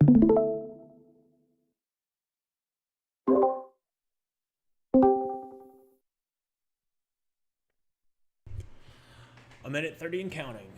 A minute 30 and counting.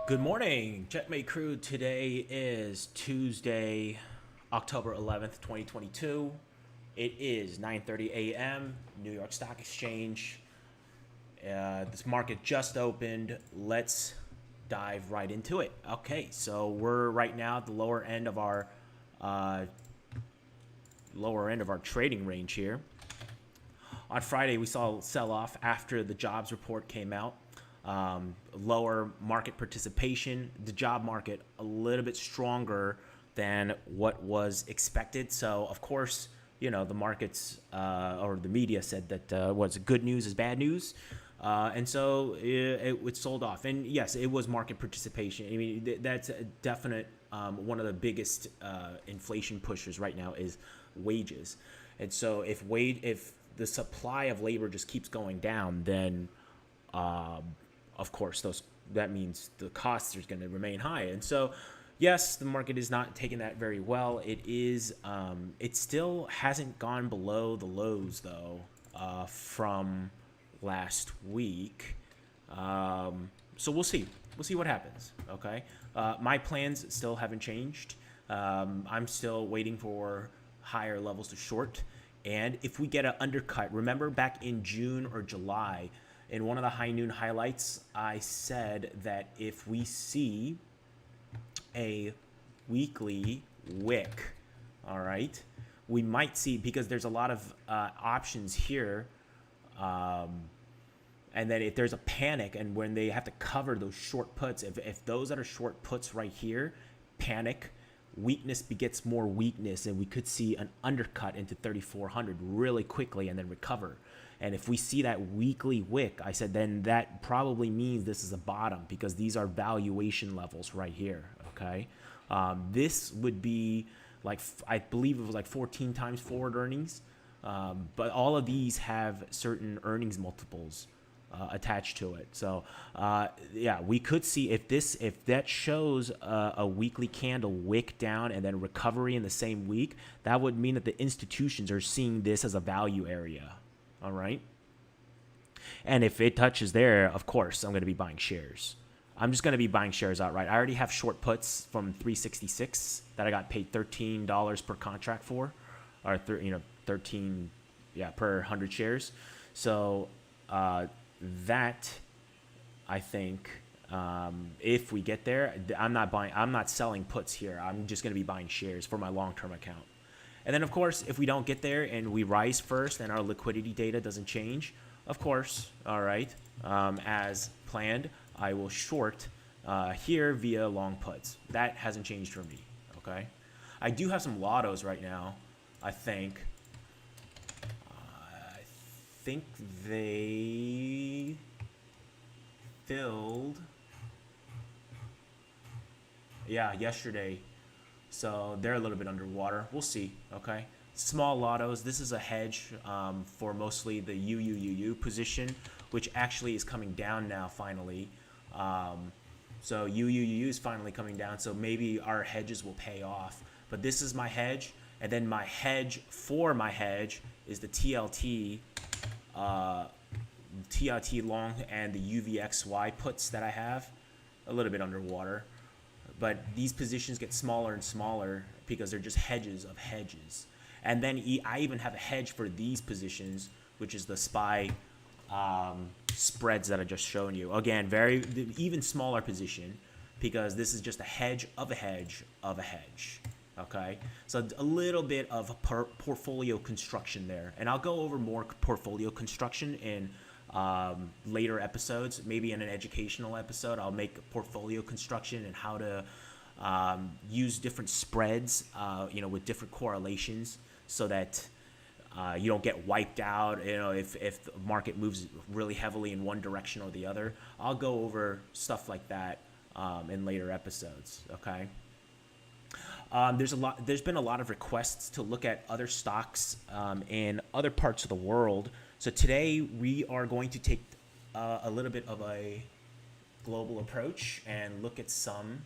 Good morning, Checkmate Crew. Today is Tuesday, October 11th, 2022. It is 9:30 a.m. New York Stock Exchange. This market just opened. Let's dive right into it. Okay, so we're right now at the lower end of our trading range here. On Friday, we saw a sell-off after the jobs report came out. Lower market participation, the job market a little bit stronger than what was expected. So, of course, you know, the markets or the media said that what's good news is bad news. And so it sold off. And yes, it was market participation. I mean, that's a definite one of the biggest inflation pushers right now is wages. And so if the supply of labor just keeps going down, then of course, that means the costs are going to remain high. And so, yes, the market is not taking that very well. It still hasn't gone below the lows, though, from last week. So we'll see. We'll see what happens, okay? My plans still haven't changed. I'm still waiting for higher levels to short. And if we get an undercut, remember back in June or July, in one of the high noon highlights, I said that if we see a weekly wick, all right, we might see, because there's a lot of options here, and then if there's a panic and when they have to cover those short puts, if those that are short puts right here panic, weakness begets more weakness, and we could see an undercut into 3,400 really quickly and then recover. And if we see that weekly wick, I said, then that probably means this is a bottom, because these are valuation levels right here, okay? This would be like, I believe it was like 14 times forward earnings, but all of these have certain earnings multiples attached to it. So yeah, we could see if that shows a weekly candle wick down and then recovery in the same week, that would mean that the institutions are seeing this as a value area. All right. And if it touches there, of course, I'm going to be buying shares. I'm just going to be buying shares outright. I already have short puts from 366 that I got paid $13 per contract for, or 13, yeah, per 100 shares. So that, I think, if we get there, I'm not selling puts here. I'm just going to be buying shares for my long-term account. And then, of course, if we don't get there and we rise first and our liquidity data doesn't change, of course, all right, as planned, I will short here via long puts. That hasn't changed for me, okay? I do have some lottos right now, I think. I think they filled, yeah, yesterday. So they're a little bit underwater. We'll see. Okay. Small lottos. This is a hedge for mostly the UUUU position, which actually is coming down now finally. So UUUU is finally coming down. So maybe our hedges will pay off. But this is my hedge. And then my hedge for my hedge is the TLT long and the UVXY puts that I have. A little bit underwater. But these positions get smaller and smaller because they're just hedges of hedges. And then I even have a hedge for these positions, which is the SPY spreads that I just shown you. Again, even smaller position because this is just a hedge of a hedge of a hedge. Okay, so a little bit of portfolio construction there. And I'll go over more portfolio construction in later episodes. Maybe in an educational episode, I'll make portfolio construction and how to use different spreads, with different correlations, so that you don't get wiped out. If the market moves really heavily in one direction or the other, I'll go over stuff like that in later episodes. Okay. There's been a lot of requests to look at other stocks in other parts of the world. So today we are going to take a little bit of a global approach and look at some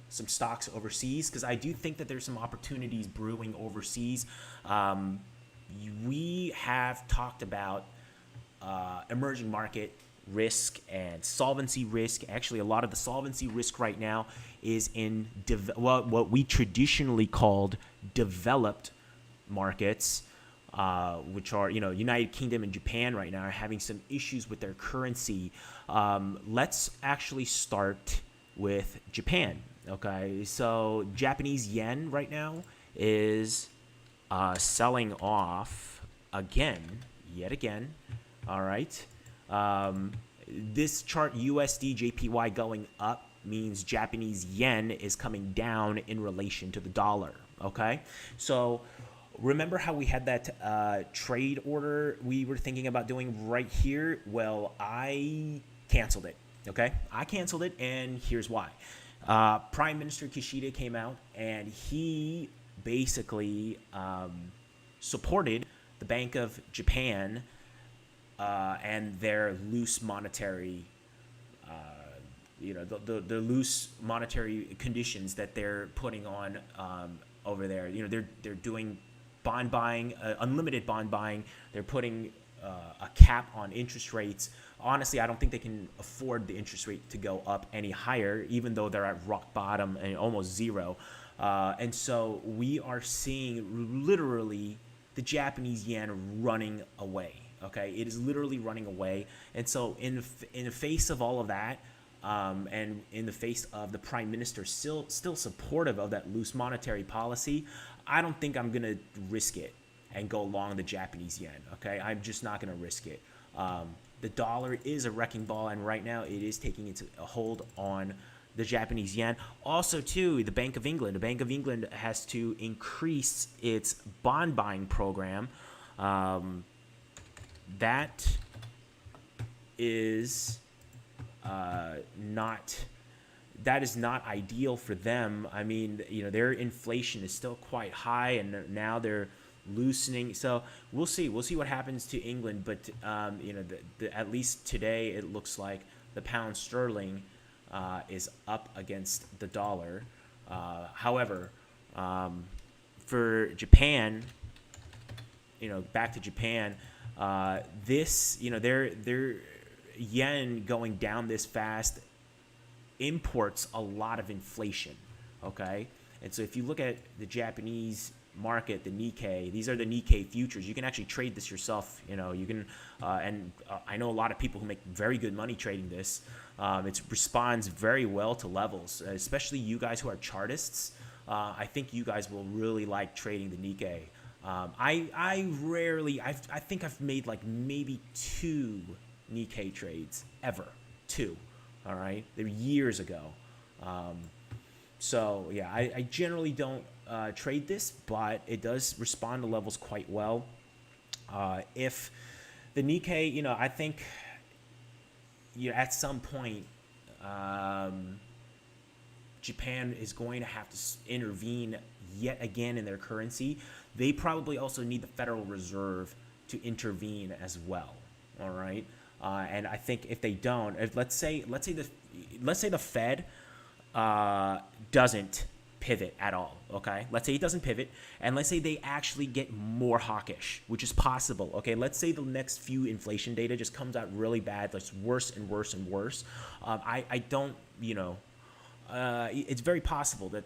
stocks overseas, because I do think that there's some opportunities brewing overseas. We have talked about emerging market risk and solvency risk. Actually, a lot of the solvency risk right now is in what we traditionally called developed markets, which are, United Kingdom and Japan right now are having some issues with their currency. Let's actually start with Japan. Okay, so Japanese yen right now is selling off yet again. All right. This chart, USD JPY going up, means Japanese yen is coming down in relation to the dollar. Okay, so remember how we had that trade order we were thinking about doing right here? Well, I canceled it. Okay, I canceled it, and here's why. Prime Minister Kishida came out and he basically supported the Bank of Japan and their loose monetary, the loose monetary conditions that they're putting on over there. They're doing bond buying, unlimited bond buying. They're putting a cap on interest rates. Honestly, I don't think they can afford the interest rate to go up any higher, even though they're at rock bottom and almost zero. And so we are seeing literally the Japanese yen running away. Okay, it is literally running away. And so in the face of all of that, and in the face of the prime minister still supportive of that loose monetary policy, I don't think I'm going to risk it and go long the Japanese yen. Okay, I'm just not going to risk it. The dollar is a wrecking ball, and right now it is taking its a hold on the Japanese yen. Also, too, the Bank of England. The Bank of England has to increase its bond buying program. That is not ideal for them. I mean, their inflation is still quite high, and now they're loosening. So we'll see what happens to England. But at least today it looks like the pound sterling is up against the dollar. However, for Japan, back to Japan, their yen going down this fast imports a lot of inflation. Okay, and so if you look at the Japanese market, the Nikkei, these are the Nikkei Futures. You can actually trade this yourself. You can, and I know a lot of people who make very good money trading this. It responds very well to levels, especially you guys who are chartists. I think you guys will really like trading the Nikkei. I think I've made like maybe 2 Nikkei trades ever. 2. All right, they were years ago. So yeah, I generally don't trade this, but it does respond to levels quite well. If the Nikkei, I think at some point Japan is going to have to intervene yet again in their currency. They probably also need the Federal Reserve to intervene as well. All right, and I think if they don't, let's say the Fed doesn't pivot at all. Okay, let's say it doesn't pivot, and let's say they actually get more hawkish, which is possible. Okay, let's say the next few inflation data just comes out really bad, that's worse and worse and worse. I don't, it's very possible that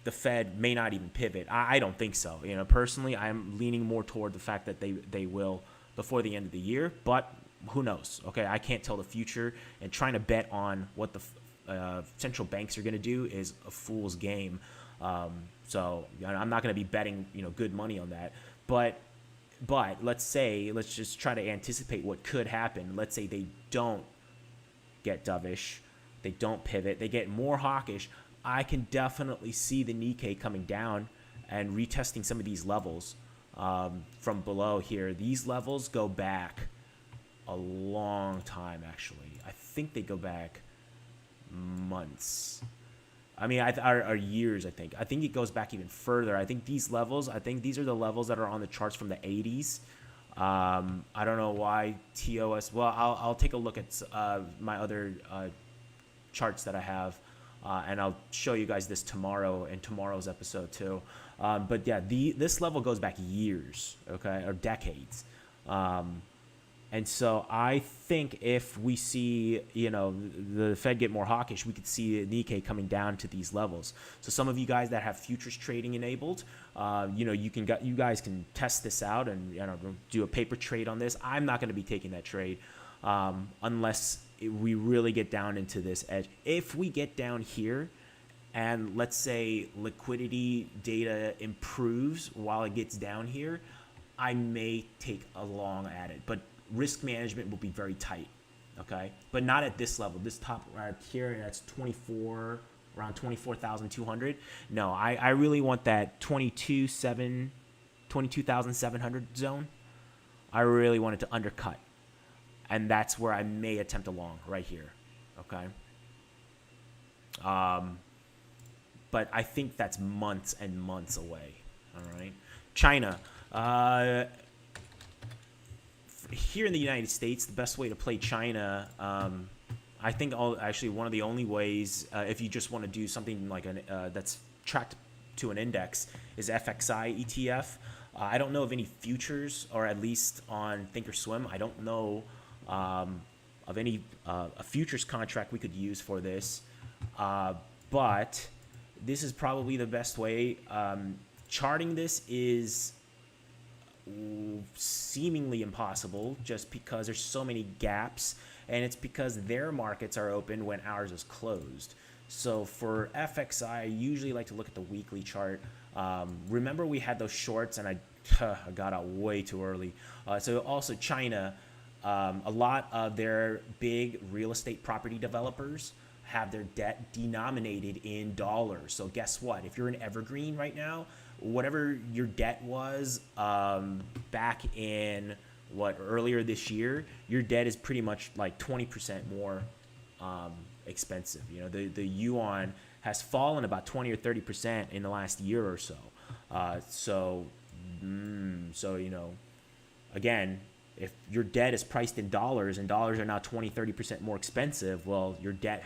the Fed may not even pivot. I don't think so. Personally, I'm leaning more toward the fact that they will before the end of the year, but who knows? Okay, I can't tell the future, and trying to bet on what the central banks are going to do is a fool's game. So I'm not going to be betting good money on that. But let's just try to anticipate what could happen. Let's say they don't get dovish, they don't pivot, they get more hawkish. I can definitely see the Nikkei coming down and retesting some of these levels from below here. These levels go back a long time, actually. I think they go back months. I mean, are years, I think. I think it goes back even further. I think these levels, these are the levels that are on the charts from the 80s. I don't know why TOS. Well, I'll take a look at my other charts that I have, and I'll show you guys this tomorrow in tomorrow's episode too. But yeah, this level goes back years, okay, or decades. And so I think if we see, the Fed get more hawkish, we could see Nikkei coming down to these levels. So some of you guys that have futures trading enabled, you guys can test this out and do a paper trade on this. I'm not going to be taking that trade unless we really get down into this edge. If we get down here, and let's say liquidity data improves while it gets down here, I may take a long at it, but risk management will be very tight, okay? But not at this level. This top right here, that's around 24,200. No, I really want that 22,700 zone. I really want it to undercut, and that's where I may attempt a long right here, okay? But I think that's months and months away, all right? China. Here in the United States, the best way to play China, I think actually one of the only ways, if you just want to do something like that's tracked to an index, is FXI ETF. I don't know of any futures, or at least on Thinkorswim, I don't know of any a futures contract we could use for this. But this is probably the best way. Charting this is seemingly impossible just because there's so many gaps, and it's because their markets are open when ours is closed. So for FXI, I usually like to look at the weekly chart. Remember we had those shorts, and I got out way too early. So also China, a lot of their big real estate property developers have their debt denominated in dollars. So guess what? If you're an evergreen right now, whatever your debt was back in earlier this year, your debt is pretty much like 20% more expensive. The yuan has fallen about 20 or 30% in the last year or so. So again, if your debt is priced in dollars and dollars are now 20-30% more expensive, well, your debt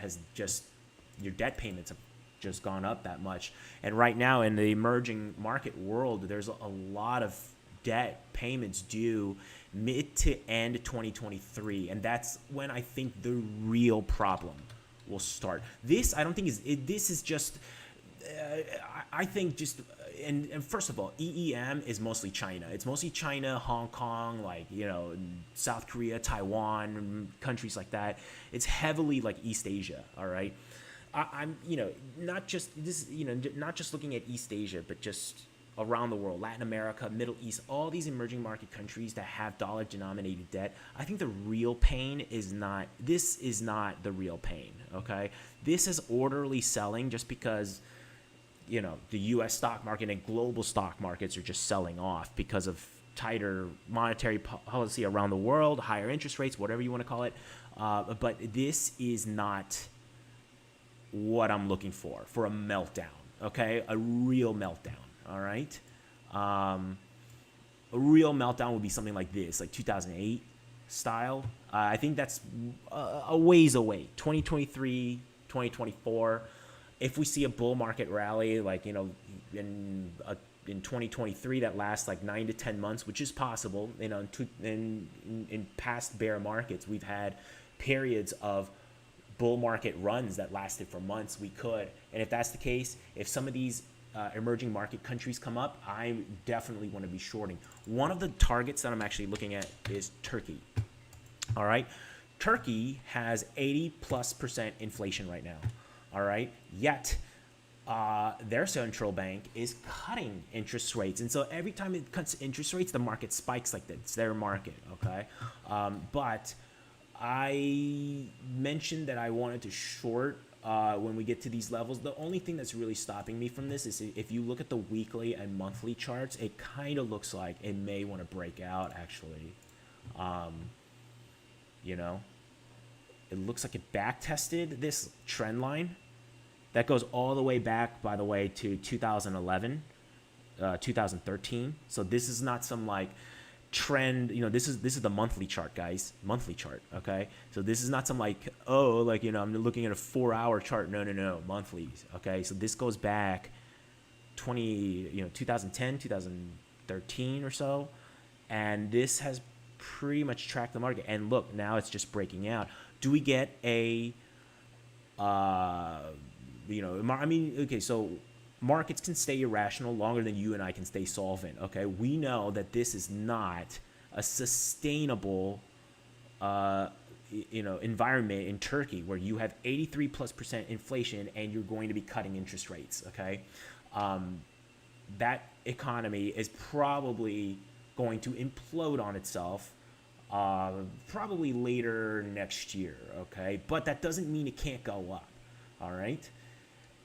payments have just gone up that much. And right now in the emerging market world, there's a lot of debt payments due mid to end 2023, and that's when I think the real problem will start. This I don't think this is just I think just and first of all, EEM is mostly China. It's mostly China, Hong Kong, South Korea, Taiwan, countries like that. It's heavily like East Asia, all right? I'm not just looking at East Asia, but just around the world, Latin America, Middle East, all these emerging market countries that have dollar denominated debt. I think the real pain is not the real pain, okay? This is orderly selling just because the US stock market and global stock markets are just selling off because of tighter monetary policy around the world, higher interest rates, whatever you want to call it. But this is not what I'm looking for a meltdown, okay? A real meltdown, all right? A real meltdown would be something like this, like 2008 style. I think that's a ways away, 2023, 2024. If we see a bull market rally, like, you know, in 2023 that lasts like 9 to 10 months, which is possible, you know, in past bear markets, we've had periods of bull market runs that lasted for months. We could, and if that's the case, if some of these emerging market countries come up, I definitely want to be shorting. One of the targets that I'm actually looking at is Turkey. All right, Turkey has 80+% inflation right now. All right, yet their central bank is cutting interest rates, and so every time it cuts interest rates, the market spikes like that. It's their market, okay? But I mentioned that I wanted to short when we get to these levels. The only thing that's really stopping me from this is if you look at the weekly and monthly charts, it kind of looks like it may want to break out, actually. You know, it looks like it back tested this trend line. That goes all the way back, by the way, to 2011, 2013. So this is not some like trend, you know, this is the monthly chart, guys, monthly chart. Okay. So this is not some like, oh, like, you know, I'm looking at a 4-hour chart. No, monthlies. Okay. So this goes back 2010, 2013 or so. And this has pretty much tracked the market. And look, now it's just breaking out. Do we get a, okay, so markets can stay irrational longer than you and I can stay solvent, okay? We know that this is not a sustainable, environment in Turkey where you have 83+% inflation and you're going to be cutting interest rates, okay? That economy is probably going to implode on itself probably later next year, okay? But that doesn't mean it can't go up, all right?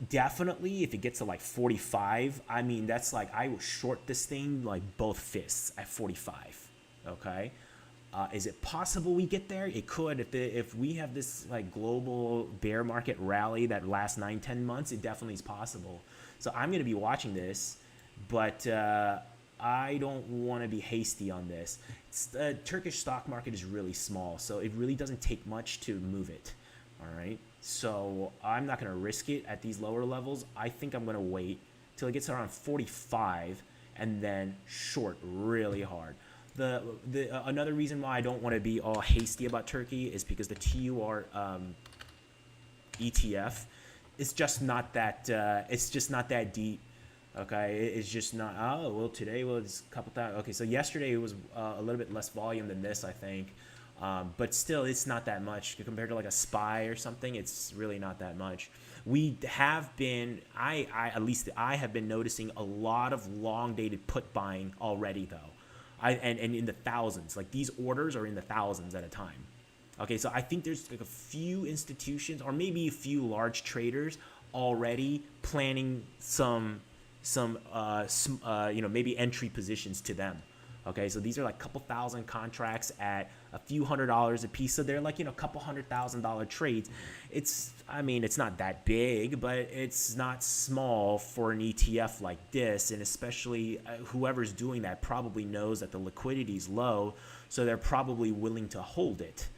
Definitely, if it gets to like 45, I mean, that's like, I will short this thing like both fists at 45, okay? Is it possible we get there? It could. If we have this like global bear market rally that lasts 9-10 months, it definitely is possible. So I'm going to be watching this, but I don't want to be hasty on this. The Turkish stock market is really small, so it really doesn't take much to move it, all right? So I'm not going to risk it at these lower levels. I think I'm going to wait till it gets around 45 and then short really hard. Another reason why I don't want to be all hasty about Turkey is because the TUR ETF is just not that. It's just not that deep. Okay, it's just not. Oh well, today was a couple thousand. Okay, so yesterday it was a little bit less volume than this, I think. But still, it's not that much compared to like a SPY or something. It's really not that much. We have been, at least I have been noticing a lot of long dated put buying already though. And in the thousands, like these orders are in the thousands at a time. Okay, so I think there's like a few institutions or maybe a few large traders already planning maybe entry positions to them. Okay, so these are like a couple thousand contracts at a few $100s a piece. So they're like, a couple $100,000 trades. It's not that big, but it's not small for an ETF like this. And especially whoever's doing that probably knows that the liquidity is low. So they're probably willing to hold it.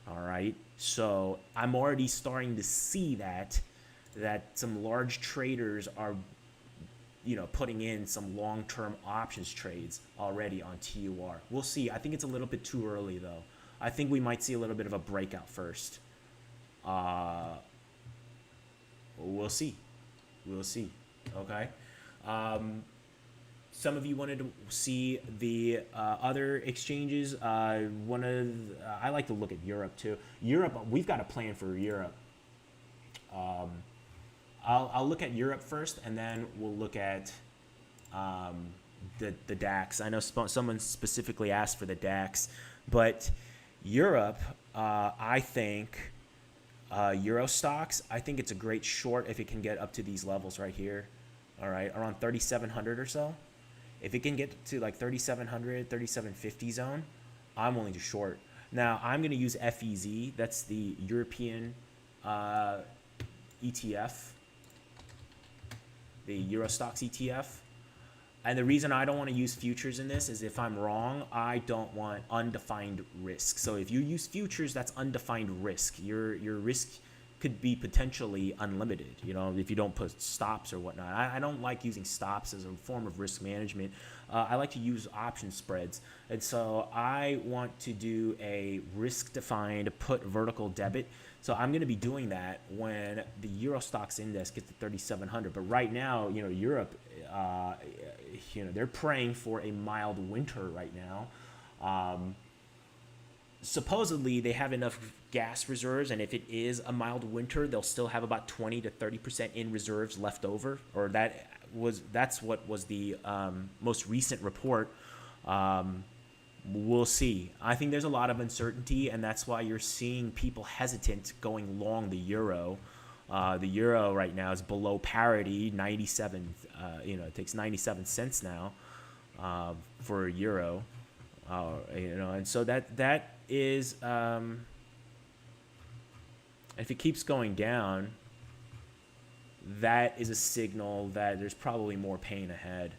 All right. So I'm already starting to see that some large traders are putting in some long-term options trades already on TUR. We'll see. I think it's a little bit too early, though. I think we might see a little bit of a breakout first. We'll see. We'll see. Okay. Some of you wanted to see the other exchanges. I like to look at Europe, too. Europe, we've got a plan for Europe. I'll look at Europe first, and then we'll look at the DAX. I know someone specifically asked for the DAX, but Europe, I think, Euro Stoxx, I think it's a great short if it can get up to these levels right here, all right, around 3,700 or so. If it can get to like 3,700, 3,750 zone, I'm willing to short. Now, I'm going to use FEZ. That's the European ETF, the Euro Stoxx ETF. And the reason I don't want to use futures in this is if I'm wrong, I don't want undefined risk. So if you use futures, that's undefined risk. Your risk could be potentially unlimited, you know, if you don't put stops or whatnot. I don't like using stops as a form of risk management. I like to use option spreads. And so I want to do a risk-defined put vertical debit. So I'm going to be doing that when the Euro Stoxx index gets to 3,700. But right now, you know, Europe, you know, they're praying for a mild winter right now. Supposedly they have enough gas reserves, and if it is a mild winter, they'll still have about 20 to 30% in reserves left over, or that's what was the most recent report. We'll see. I think there's a lot of uncertainty, and that's why you're seeing people hesitant going long the euro. The euro right now is below parity, 97. You know, it takes 97 cents now for a euro. You know, and so that is, if it keeps going down, that is a signal that there's probably more pain ahead.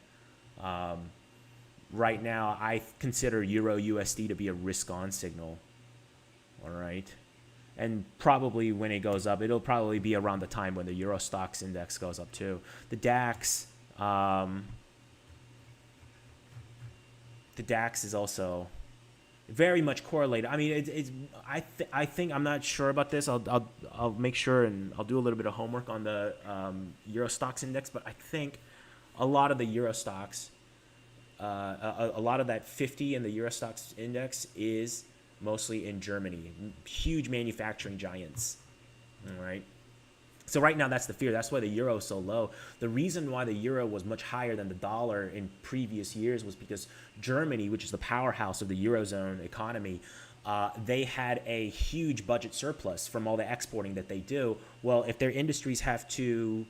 Right now, I consider EURUSD to be a risk-on signal. All right. And probably when it goes up, it'll probably be around the time when the Euro Stoxx index goes up too. The DAX, the DAX is also very much correlated. I mean, I think I'm not sure about this. I'll make sure, and I'll do a little bit of homework on the Euro Stoxx index. But I think a lot of the Euro Stoxx, a lot of that 50 in the Euro Stoxx index is mostly in Germany, huge manufacturing giants. All right. So right now, that's the fear. That's why the euro is so low. The reason why the euro was much higher than the dollar in previous years was because Germany, which is the powerhouse of the Eurozone economy, they had a huge budget surplus from all the exporting that they do. Well, if their industries have to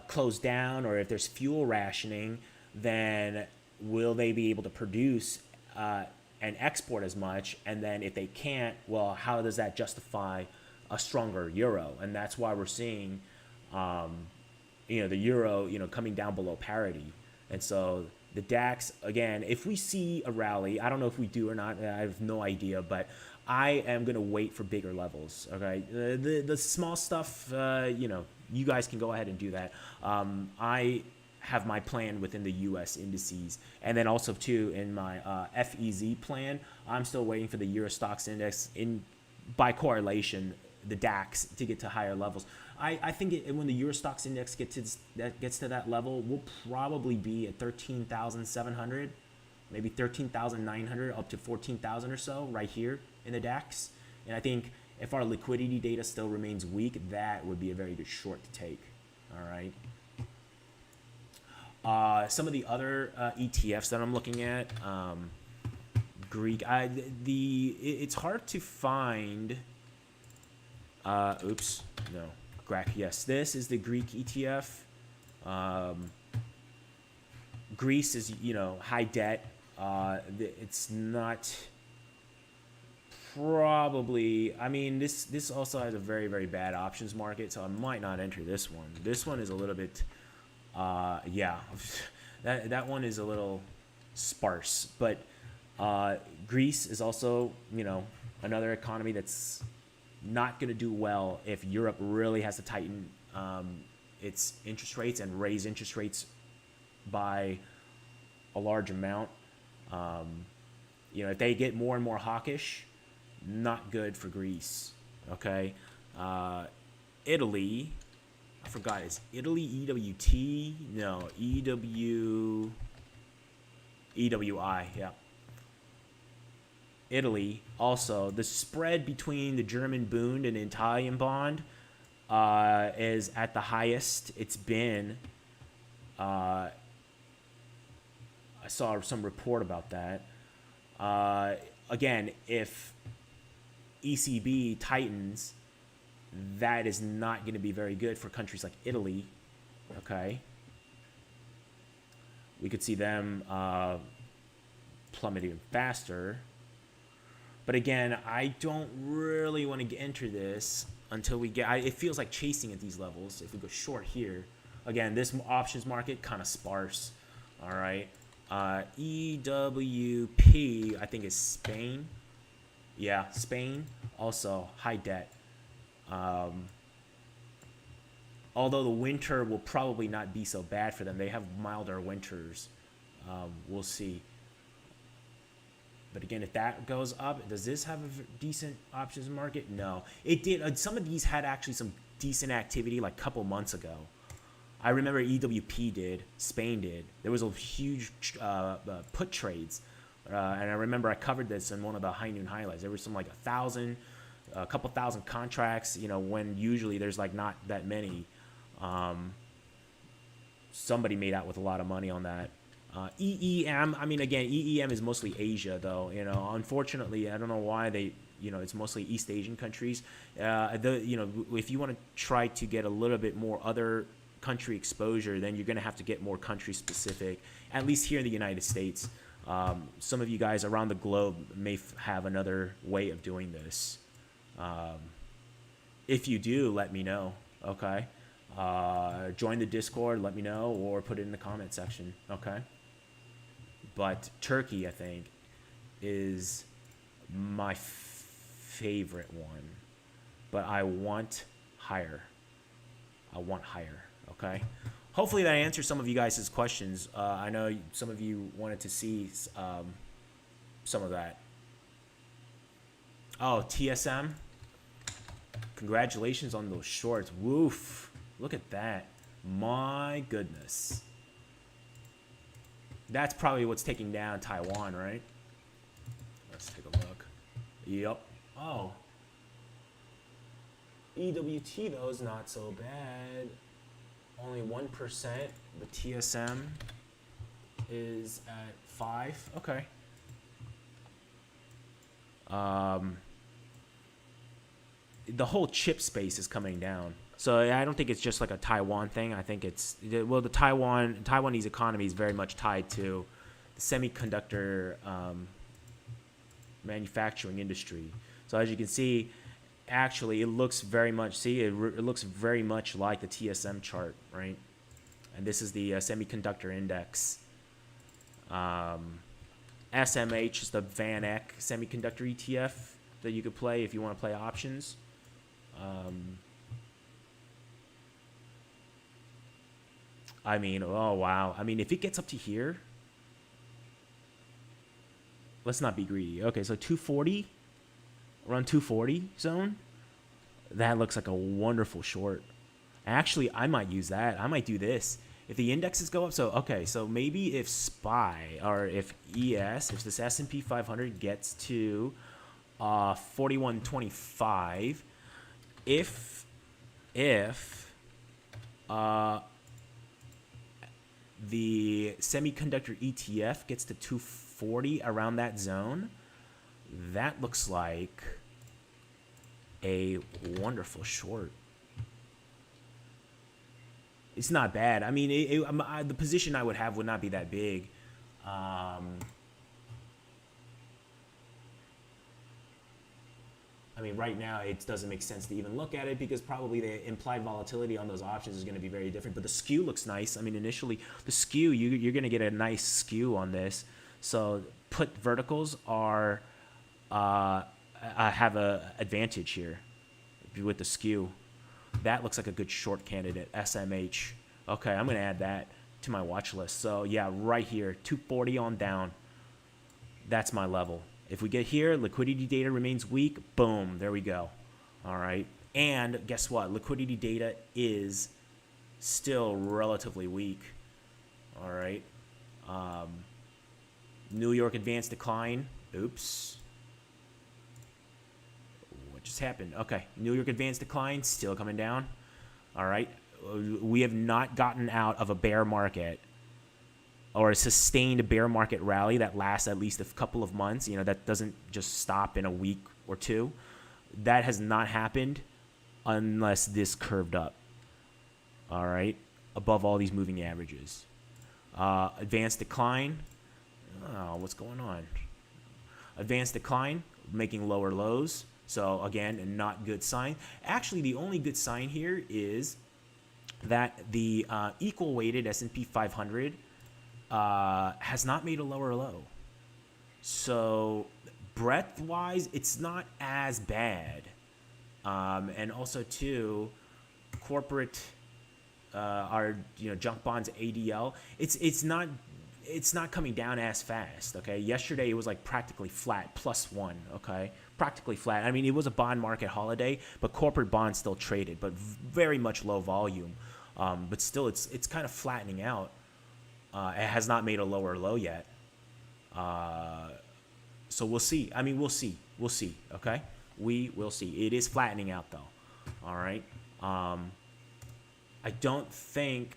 close down, or if there's fuel rationing, then will they be able to produce and export as much? And then if they can't, well, how does that justify a stronger euro? And that's why we're seeing, you know, the euro, you know, coming down below parity. And so the DAX, again, if we see a rally, I don't know if we do or not, I have no idea, but I am going to wait for bigger levels. Okay. The small stuff, you know, you guys can go ahead and do that. I have my plan within the US indices, and then also too in my FEZ plan, I'm still waiting for the Euro Stoxx index by correlation, the DAX, to get to higher levels. I think when the Euro Stoxx index gets to that level, we'll probably be at 13,700, maybe 13,900 up to 14,000 or so right here in the DAX. And I think if our liquidity data still remains weak, that would be a very good short to take. All right. Some of the other ETFs that I'm looking at, Greek. It's hard to find. Oops, no, GRAC. Yes, this is the Greek ETF. Greece is, you know, high debt. It's not probably. I mean, this also has a very, very bad options market, so I might not enter this one. This one is a little bit. Yeah, that one is a little sparse, but Greece is also, you know, another economy that's not going to do well if Europe really has to tighten its interest rates and raise interest rates by a large amount. You know, if they get more and more hawkish, not good for Greece. Okay, Italy. I forgot, is Italy EWT? No, EWI, yeah. Italy, also, the spread between the German Bund and the Italian bond is at the highest it's been. I saw some report about that. Again, if ECB tightens, that is not going to be very good for countries like Italy. Okay. We could see them plummeting faster. But again, I don't really want to enter this until we get, it feels like chasing at these levels. If we go short here, again, this options market kind of sparse. All right. EWP, I think is Spain. Yeah, Spain, also high debt. Although the winter will probably not be so bad for them. They have milder winters. We'll see. But again, if that goes up, does this have a decent options market? No. It did. Some of these had actually some decent activity like a couple months ago. I remember EWP did. Spain did. There was a huge put trades. And I remember I covered this in one of the high noon highlights. There was some like a couple thousand contracts, you know, when usually there's like not that many. Somebody made out with a lot of money on that. EEM, I mean, again, EEM is mostly Asia, though. You know, unfortunately, I don't know why it's mostly East Asian countries. If you want to try to get a little bit more other country exposure, then you're going to have to get more country specific, at least here in the United States. Some of you guys around the globe may have another way of doing this. If you do, let me know, okay? Join the Discord, let me know, or put it in the comment section, okay? But Turkey, I think, is my favorite one. But I want higher. Okay? Hopefully that answers some of you guys' questions. I know some of you wanted to see some of that. Oh, TSM. Congratulations on those shorts. Woof. Look at that. My goodness. That's probably what's taking down Taiwan, right? Let's take a look. Yep. Oh. EWT, though, is not so bad. Only 1%. The TSM is at 5. Okay. The whole chip space is coming down. So I don't think it's just like a Taiwan thing. I think it's, well, the Taiwanese economy is very much tied to the semiconductor manufacturing industry. So as you can see, actually it looks very much, it looks very much like the TSM chart, right? And this is the Semiconductor Index. SMH is the Van Eck Semiconductor ETF that you could play if you want to play options. I mean, oh wow. I mean, if it gets up to here, let's not be greedy. Okay, so 240, around 240 zone. That looks like a wonderful short. Actually, I might use that. I might do this. If the indexes go up, so okay, so maybe if SPY or if ES, if this S&P 500 gets to 4125, if the semiconductor ETF gets to 240 around that zone, that looks like a wonderful short. It's not bad. I mean, the position I would have would not be that big. I mean, right now, it doesn't make sense to even look at it because probably the implied volatility on those options is going to be very different. But the skew looks nice. I mean, initially, the skew, you're going to get a nice skew on this. So put verticals are have a advantage here with the skew. That looks like a good short candidate, SMH. Okay, I'm going to add that to my watch list. So, yeah, right here, 240 on down. That's my level. If we get here, liquidity data remains weak. Boom, there we go. All right. And guess what? Liquidity data is still relatively weak. All right. New York advanced decline. Oops. What just happened? Okay. New York advanced decline still coming down. All right. We have not gotten out of a bear market or a sustained bear market rally that lasts at least a couple of months, you know, that doesn't just stop in a week or two. That has not happened unless this curved up, all right, above all these moving averages. Advanced decline. Oh, what's going on? Advanced decline, making lower lows. So again, not good sign. Actually, the only good sign here is that the equal weighted S&P 500 has not made a lower low. So breadth-wise, it's not as bad. And also, too, corporate, our junk bonds ADL, it's not coming down as fast. Okay, yesterday it was like practically flat, +1. Okay, practically flat. I mean, it was a bond market holiday, but corporate bonds still traded, but very much low volume. But still, it's kind of flattening out. It has not made a lower low yet. So we'll see. I mean, we'll see. Okay, we will see. It is flattening out though. All right. I don't think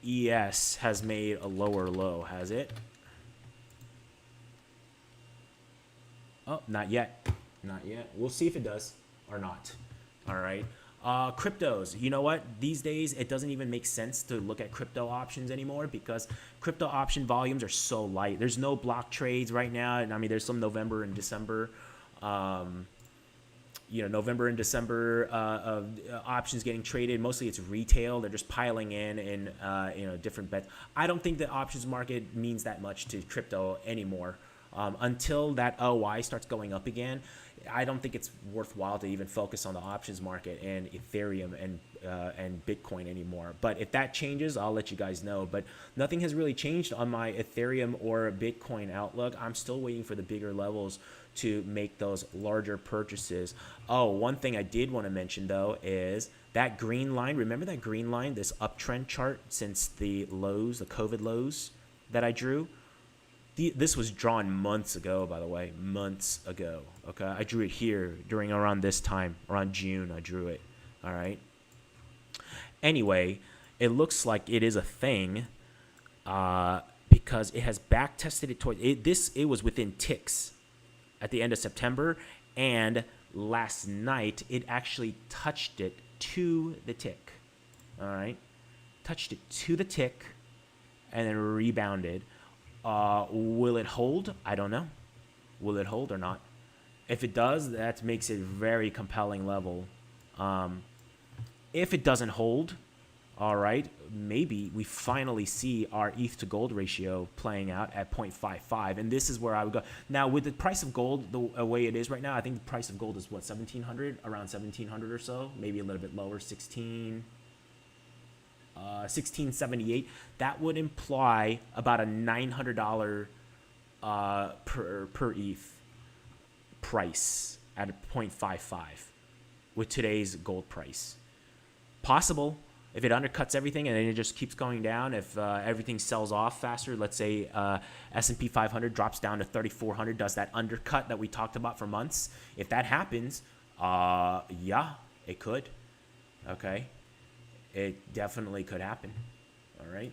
ES has made a lower low, has it? Oh, not yet. Not yet. We'll see if it does or not. All right. Cryptos. You know what? These days, it doesn't even make sense to look at crypto options anymore because crypto option volumes are so light. There's no block trades right now. And I mean, there's some November and December. November and December options getting traded. Mostly it's retail. They're just piling in different bets. I don't think the options market means that much to crypto anymore. Until that OI starts going up again, I don't think it's worthwhile to even focus on the options market and Ethereum and Bitcoin anymore. But if that changes, I'll let you guys know. But nothing has really changed on my Ethereum or Bitcoin outlook. I'm still waiting for the bigger levels to make those larger purchases. Oh, one thing I did want to mention though is that green line. Remember that green line, this uptrend chart since the lows, the COVID lows that I drew? This was drawn months ago, by the way, months ago. Okay, I drew it here around this time, around June. I drew it. All right. Anyway, it looks like it is a thing because it has back tested it toward it. It was within ticks at the end of September, and last night it actually touched it to the tick. All right, touched it to the tick, and then rebounded. Will it hold? I don't know. Will it hold or not? If it does, that makes it a very compelling level. If it doesn't hold, all right, maybe we finally see our ETH to gold ratio playing out at 0.55. And this is where I would go. Now, with the price of gold the way it is right now, I think the price of gold is what, 1,700? Around 1,700 or so, maybe a little bit lower, 1678. That would imply about a $900 per ETH price at a 0.55 with today's gold price. Possible if it undercuts everything and then it just keeps going down. If everything sells off faster, let's say S&P 500 drops down to 3,400, does that undercut that we talked about for months? If that happens, yeah, it could. Okay. It definitely could happen. All right.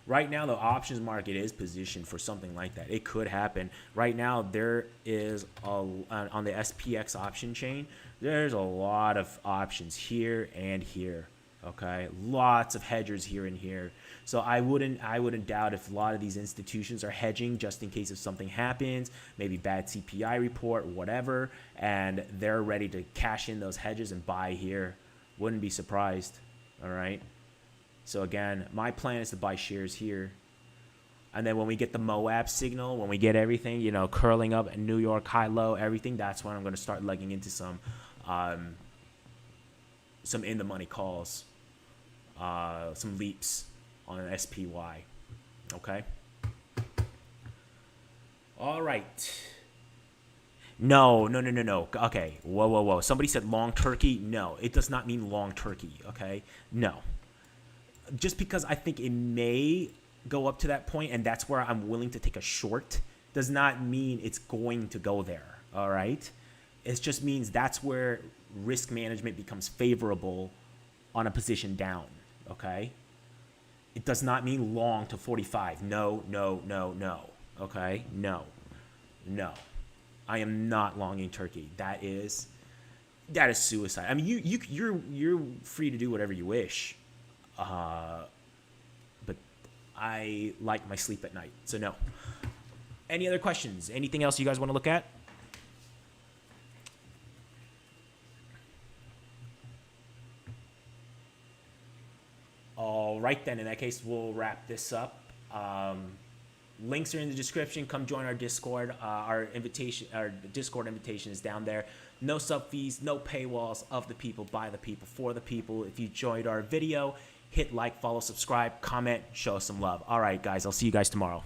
Right now, the options market is positioned for something like that. It could happen. Right now, there is on the SPX option chain, there's a lot of options here and here. Okay, lots of hedgers here and here. So I wouldn't doubt if a lot of these institutions are hedging just in case if something happens, maybe bad CPI report, whatever, and they're ready to cash in those hedges and buy here. Wouldn't be surprised. All right. So again, my plan is to buy shares here. And then when we get the Moab signal, when we get everything, curling up at New York high low, everything, that's when I'm going to start legging into some in the money calls, some leaps on an SPY. Okay. All right. No. Okay. Whoa. Somebody said long turkey. No, it does not mean long turkey. Okay. No. Just because I think it may go up to that point and that's where I'm willing to take a short does not mean it's going to go there. All right. It just means that's where risk management becomes favorable on a position down. Okay. It does not mean long to 45. No. Okay. No. I am not longing turkey. That is suicide. I mean, you're free to do whatever you wish, but I like my sleep at night. So no. Any other questions? Anything else you guys want to look at? All right, then. In that case, we'll wrap this up. Links are in the description. Come join our Discord. Our Discord invitation is down there. No sub fees, no paywalls. Of the people, by the people, for the people. If you enjoyed our video, hit like, follow, subscribe, comment, show us some love. All right, guys. I'll see you guys tomorrow.